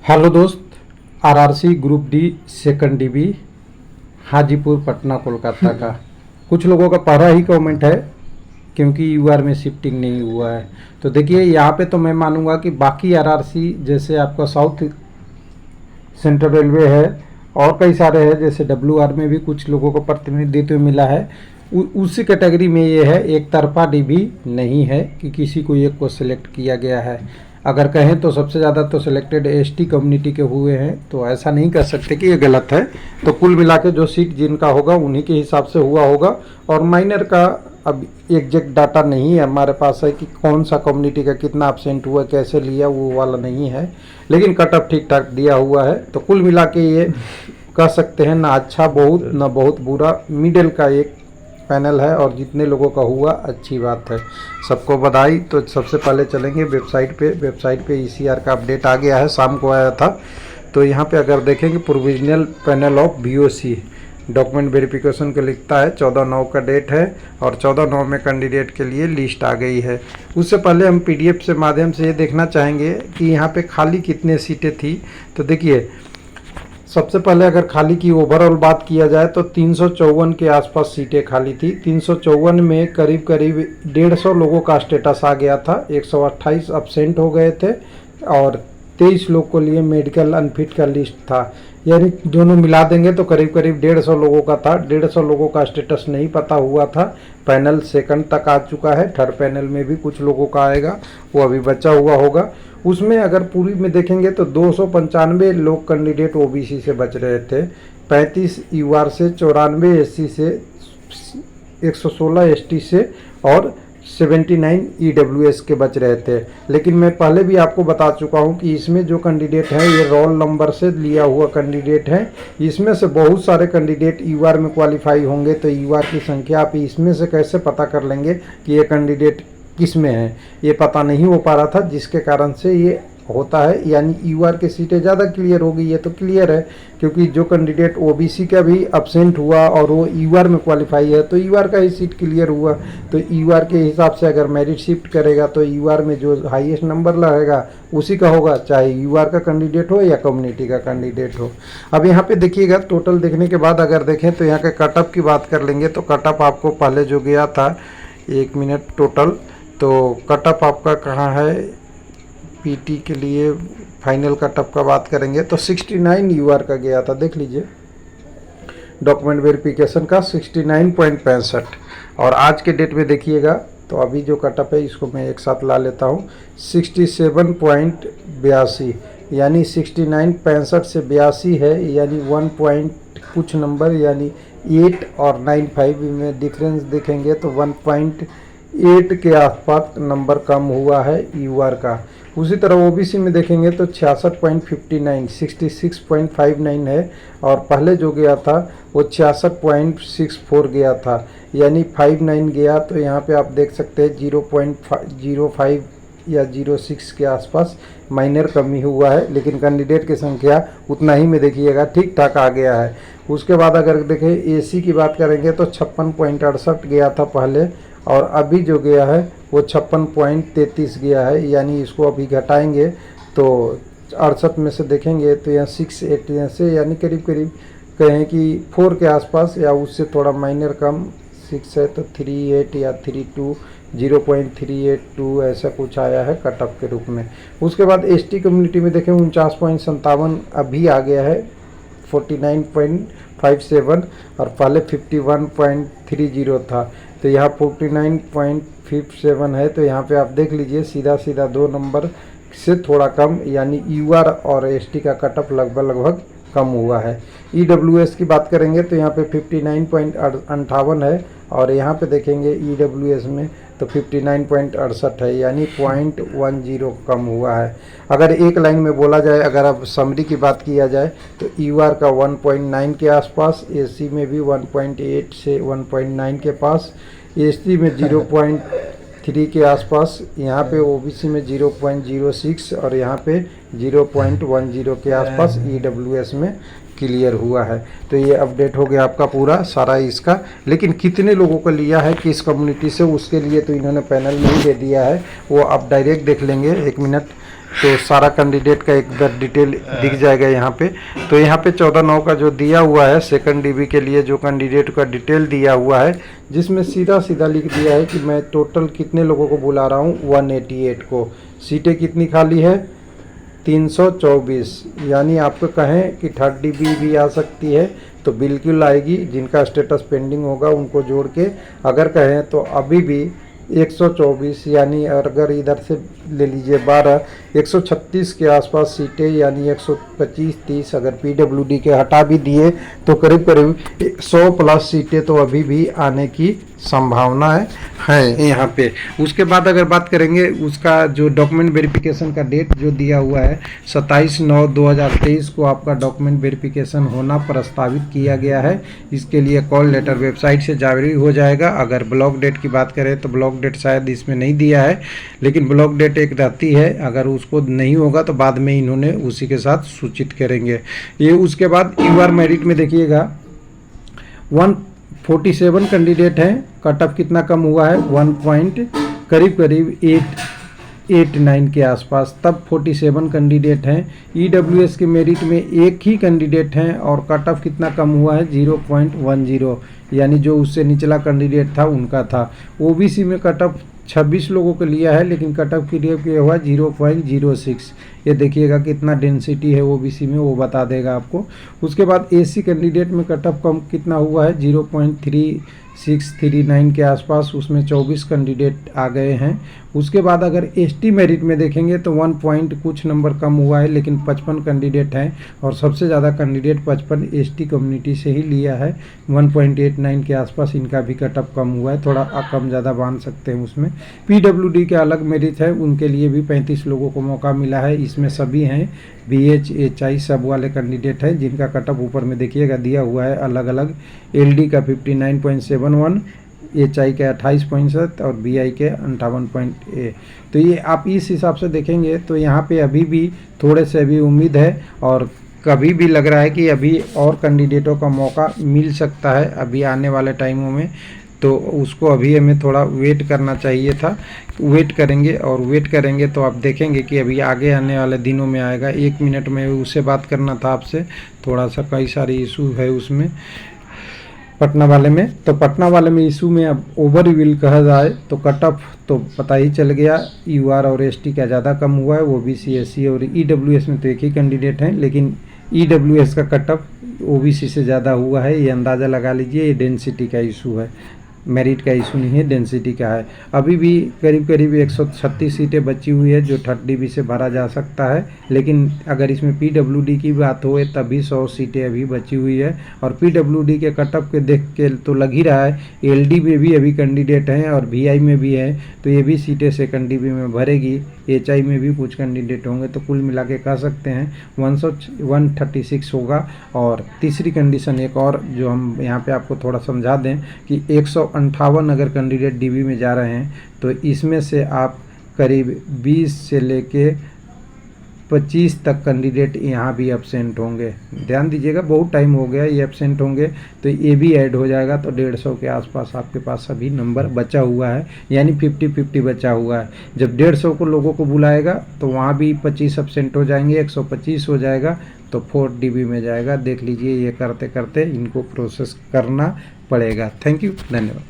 Hello दोस्त, RRC group D second dB Hajipur Patna Kolkata का कुछ लोगों का पहला ही कमेंट है क्योंकि यूआर में शिफ्टिंग नहीं हुआ है। तो देखिए यहाँ पे तो मैं मानूंगा कि बाकी आरआरसी जैसे आपका साउथ सेंट्रल रेलवे है और कई सारे हैं, जैसे डब्ल्यूआर में भी कुछ लोगों को प्रतिनिधित्व मिला है, उसी कैटेगरी में ये है। एक तरफा डीबी नहीं है कि किसी को एक को सिलेक्ट किया गया है। अगर कहें तो सबसे ज़्यादा तो सिलेक्टेड एसटी कम्युनिटी के हुए हैं, तो ऐसा नहीं कर सकते कि ये गलत है। तो कुल मिला के जो सीट जिनका होगा उन्हीं के हिसाब से हुआ होगा। और माइनर का अब एग्जैक्ट डाटा नहीं है हमारे पास है कि कौन सा कम्युनिटी का कितना एब्सेंट हुआ, कैसे लिया, वो वाला नहीं है। लेकिन कट ऑफ ठीक ठाक दिया हुआ है। तो कुल मिला के ये कह सकते हैं ना अच्छा बहुत ना बहुत बुरा, मिडिल का एक पैनल है। और जितने लोगों का हुआ अच्छी बात है, सबको बधाई। तो सबसे पहले चलेंगे वेबसाइट पे ईसीआर का अपडेट आ गया है, शाम को आया था। तो यहाँ पे अगर देखेंगे provisional panel of BOC document verification का लिखता है, 14/9 का डेट है और 14/9 में कैंडिडेट के लिए लिस्ट आ गई है। उससे पहले हम पीडीएफ से माध्यम से ये देखना चाहेंगे कि यहाँ पे खाली कितने सीटें थी। तो देखिए सबसे पहले अगर खाली की ओवरऑल बात किया जाए तो 354 के आसपास सीटें खाली थी। 354 में करीब करीब 150 लोगों का स्टेटस आ गया था, 128 अब्सेंट हो गए थे और 23 लोग को लिए मेडिकल अनफिट का लिस्ट था। यानी दोनों मिला देंगे तो करीब करीब 150 लोगों का था। 150 लोगों का स्टेटस नहीं पता हुआ था। पैनल सेकंड तक आ चुका है, थर्ड पैनल में भी कुछ लोगों का आएगा, वो अभी बचा हुआ होगा। उसमें अगर पूरी में देखेंगे तो 295 लोग कैंडिडेट ओबीसी से बच रहे थे, 35 यूआर से, 94 एससी से, 116 एसटी से और 79 ईडब्ल्यूएस के बच रहे थे। लेकिन मैं पहले भी आपको बता चुका हूं कि इसमें जो कैंडिडेट है ये रोल नंबर से लिया हुआ कैंडिडेट है। इसमें से बहुत सारे कैंडिडेट यूआर में क्वालिफाई होंगे, तो यूआर की संख्या आप इसमें से कैसे पता कर लेंगे कि ये कैंडिडेट किस में है, ये पता नहीं हो पा रहा था, जिसके कारण से ये होता है। यानी यूआर की सीटें ज़्यादा क्लियर हो गई, ये तो क्लियर है क्योंकि जो कैंडिडेट ओबीसी का भी अब्सेंट हुआ और वो यूआर में क्वालिफाई है तो यूआर का ही सीट क्लियर हुआ। तो यूआर के हिसाब से अगर मेरिट शिफ्ट करेगा तो यूआर में जो हाईएस्ट नंबर लगेगा उसी का होगा, चाहे यूआर का कैंडिडेट हो या कम्युनिटी का कैंडिडेट हो। अब यहाँ पे देखिएगा, टोटल देखने के बाद अगर देखें तो यहाँ के कटअप की बात कर लेंगे तो कटअप आपको पहले जो गया था 1 मिनट टोटल, तो कटअप आपका कहाँ है पीटी के लिए फाइनल कटअप का बात करेंगे तो 69 यूआर का गया था। देख लीजिए डॉक्यूमेंट वेरिफिकेशन का 69.65। और आज के डेट में देखिएगा तो अभी जो कटअप है इसको मैं एक साथ ला लेता हूँ, 67.82 यानी 69 65 से 82 है, यानी 1 पॉइंट कुछ नंबर यानी 8 और 95 में डिफरेंस देखेंगे तो 1.8 के आसपास नंबर कम हुआ है यूआर का। उसी तरह ओबीसी में देखेंगे तो 66.59 66.59 है और पहले जो गया था वो 66.64 गया था, यानी 59 गया। तो यहाँ पे आप देख सकते हैं 0.05 या 06 के आसपास माइनर कमी हुआ है, लेकिन कैंडिडेट की संख्या उतना ही में देखिएगा ठीक ठाक आ गया है। उसके बाद अगर देखें एसी की बात करेंगे तो 56.68 गया था पहले और अभी जो गया है वो 56.33 गया है, यानी इसको अभी घटाएंगे तो 68 में से देखेंगे तो यहाँ 68 से यानी करीब करीब कहें कि 4 के आसपास या उससे थोड़ा माइनर कम, 6 है तो 38 या 32 0.382 ऐसा कुछ आया है कटअप के रूप में। उसके बाद एसटी कम्युनिटी में देखें 49.57 अभी आ गया है 49.57 और पहले 51.30 था, तो यहाँ 49.57 है। तो यहाँ पे आप देख लीजिए सीधा सीधा 2 नंबर से थोड़ा कम, यानी यूआर और एसटी का कटअप लगभग कम हुआ है। ईडब्ल्यूएस की बात करेंगे तो यहाँ पे 59.58 है और यहाँ पे देखेंगे ईडब्ल्यूएस में तो 59.68 है, यानी 0.10 कम हुआ है। अगर एक लाइन में बोला जाए, अगर अब समरी की बात किया जाए तो यूआर का 1.9 के आसपास, एससी में भी 1.8 से 1.9 के पास, एसटी में 0.3 के आसपास, यहाँ पे ओबीसी में 0.06 और यहाँ पे 0.10 के आसपास ईडब्ल्यूएस में क्लियर हुआ है। तो ये अपडेट हो गया आपका पूरा सारा इसका। लेकिन कितने लोगों को लिया है किस कम्युनिटी से, उसके लिए तो इन्होंने पैनल नहीं दे दिया है, वो आप डायरेक्ट देख लेंगे। 1 मिनट तो सारा कैंडिडेट का एक बार डिटेल दिख जाएगा यहाँ पे। तो यहाँ पे 14/9 का जो दिया हुआ है सेकंड डीबी के लिए, जो कैंडिडेट का डिटेल दिया हुआ है, जिसमें सीधा सीधा लिख दिया है कि मैं टोटल कितने लोगों को बुला रहा हूँ, 188 को। सीटें कितनी खाली है, 324। यानी आपको कहें कि थर्ड डीबी भी आ सकती है तो बिल्कुल आएगी। जिनका स्टेटस पेंडिंग होगा उनको जोड़ के अगर कहें तो अभी भी 124, यानी अगर इधर से ले लीजिए 12, 136 के आसपास सीटें, यानी 125-30 अगर पीडब्ल्यूडी के हटा भी दिए तो करीब करीब 100 प्लस सीटें तो अभी भी आने की संभावना है यहाँ पे। उसके बाद अगर बात करेंगे उसका जो डॉक्यूमेंट वेरिफिकेशन का डेट जो दिया हुआ है 27/9/2023 को आपका डॉक्यूमेंट वेरिफिकेशन होना प्रस्तावित किया गया है। इसके लिए कॉल लेटर वेबसाइट से जारी हो जाएगा। अगर ब्लॉक डेट की बात करें तो ब्लॉक डेट शायद इसमें नहीं दिया है, लेकिन ब्लॉक डेट एक रहती है। अगर उसको नहीं होगा तो बाद में इन्होंने उसी के साथ सूचित करेंगे ये। उसके बाद यूआर मेरिट में देखिएगा 147 कैंडिडेट हैं। कट ऑफ कितना कम हुआ है, 1 पॉइंट करीब करीब 889 के आसपास, तब 47 कैंडिडेट हैं। ईडब्ल्यूएस के मेरिट में एक ही कैंडिडेट हैं और कट ऑफ कितना कम हुआ है, 0.10, यानी जो उससे निचला कैंडिडेट था उनका था। ओबीसी में कट ऑफ 26 लोगों को लिया है, लेकिन कट ऑफ किया हुआ 0.06। ये देखिएगा कितना डेंसिटी है ओबीसी में, वो बता देगा आपको। उसके बाद एससी कैंडिडेट में कट ऑफ कम कितना हुआ है, 0.3639 के आसपास, उसमें 24 कैंडिडेट आ गए हैं। उसके बाद अगर एसटी मेरिट में देखेंगे तो 1 पॉइंट कुछ नंबर कम हुआ है, लेकिन 55 कैंडिडेट हैं और सबसे ज़्यादा कैंडिडेट 55 एसटी कम्युनिटी से ही लिया है। 1.89 के आसपास इनका भी कट ऑफ कम हुआ है, थोड़ा कम ज़्यादा बांध सकते हैं उसमें। पीडब्ल्यूडी के अलग मेरिट है, उनके लिए भी 35 लोगों को मौका मिला है। इसमें सभी हैं बीएच एचआई सब वाले कैंडिडेट हैं, जिनका कट ऑफ ऊपर में देखिएगा दिया हुआ है अलग अलग। एलडी का 59.71, एचआई के 28.7 और बीआई के 58.8। तो ये आप इस हिसाब से देखेंगे तो यहाँ पे अभी भी थोड़े से अभी उम्मीद है, और कभी भी लग रहा है कि अभी और कैंडिडेटों का मौका मिल सकता है अभी आने वाले टाइमों में। तो उसको अभी हमें थोड़ा वेट करना चाहिए था। वेट करेंगे और वेट करेंगे तो आप देखेंगे कि अभी आगे आने वाले दिनों में आएगा। 1 मिनट में उससे बात करना था आपसे, थोड़ा सा कई सारे इशू है उसमें पटना वाले में। तो पटना वाले में इशू में अब ओवर रिव्यूल कहा जाए तो कट ऑफ तो पता ही चल गया, यूआर और एसटी का ज़्यादा कम हुआ है। ओबीसी एससी और ईडब्ल्यूएस में तो एक ही कैंडिडेट हैं, लेकिन ईडब्ल्यूएस का कट ऑफ ओबीसी से ज़्यादा हुआ है। ये अंदाज़ा लगा लीजिए, ये डेंसिटी का इशू है, मेरिट का इशू नहीं है, डेंसिटी का है। अभी भी करीब करीब 136 सीटें बची हुई है जो थर्ड डीबी से भरा जा सकता है, लेकिन अगर इसमें पीडब्ल्यूडी की बात हो तभी 100 सीटें अभी बची हुई है। और पीडब्ल्यूडी के कटअप के देख के तो लग ही रहा है, एलडी में भी अभी कैंडिडेट हैं और वीआई में भी है, तो ये भी सीटें सेकंड डीबी में भरेगी। एचआई में भी कुछ कैंडिडेट होंगे, तो कुल मिला के कह सकते हैं 136 होगा। और तीसरी कंडीशन एक और जो हम यहाँ पे आपको थोड़ा समझा दें कि 158 अगर कैंडिडेट डीबी में जा रहे हैं तो इसमें से आप करीब 20 से लेके 25 तक कैंडिडेट यहाँ भी एब्सेंट होंगे। ध्यान दीजिएगा, बहुत टाइम हो गया ये एब्सेंट होंगे, तो ये भी ऐड हो जाएगा। तो 150 के आसपास आपके पास अभी नंबर बचा हुआ है, यानी 50-50 बचा हुआ है। जब 150 को लोगों को बुलाएगा तो वहाँ भी 25 एब्सेंट हो जाएंगे, 125 हो जाएगा, तो 4 डीबी में जाएगा। देख लीजिए, ये करते करते इनको प्रोसेस करना पड़ेगा। थैंक यू, धन्यवाद।